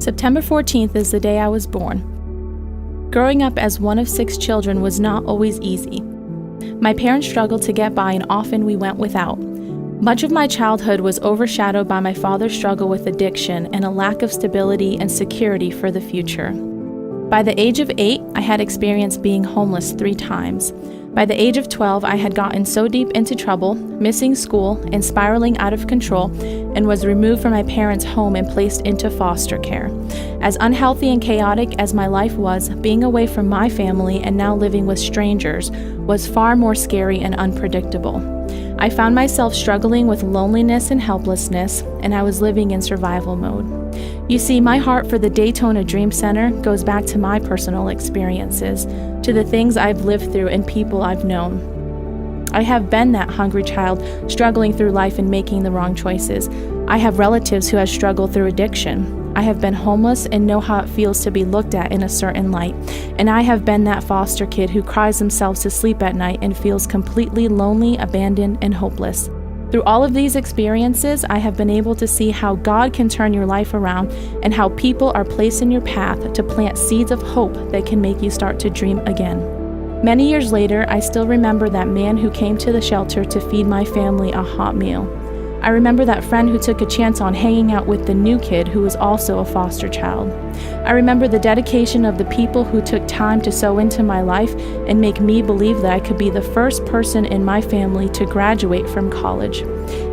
September 14th is the day I was born. Growing up as one of 6 children was not always easy. My parents struggled to get by and often we went without. Much of my childhood was overshadowed by my father's struggle with addiction and a lack of stability and security for the future. By the age of 8, I had experienced being homeless 3 times. By the age of 12, I had gotten so deep into trouble, missing school, and spiraling out of control, and was removed from my parents' home and placed into foster care. As unhealthy and chaotic as my life was, being away from my family and now living with strangers was far more scary and unpredictable. I found myself struggling with loneliness and helplessness, and I was living in survival mode. You see, my heart for the Daytona Dream Center goes back to my personal experiences, to the things I've lived through and people I've known. I have been that hungry child struggling through life and making the wrong choices. I have relatives who have struggled through addiction. I have been homeless and know how it feels to be looked at in a certain light. And I have been that foster kid who cries themselves to sleep at night and feels completely lonely, abandoned, and hopeless. Through all of these experiences, I have been able to see how God can turn your life around and how people are placed in your path to plant seeds of hope that can make you start to dream again. Many years later, I still remember that man who came to the shelter to feed my family a hot meal. I remember that friend who took a chance on hanging out with the new kid who was also a foster child. I remember the dedication of the people who took time to sow into my life and make me believe that I could be the first person in my family to graduate from college.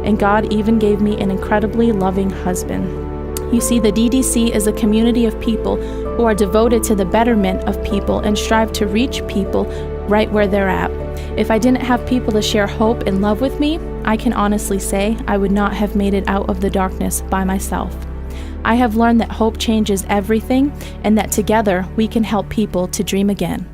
And God even gave me an incredibly loving husband. You see, the DDC is a community of people who are devoted to the betterment of people and strive to reach people right where they're at. If I didn't have people to share hope and love with me, I can honestly say I would not have made it out of the darkness by myself. I have learned that hope changes everything and that together we can help people to dream again.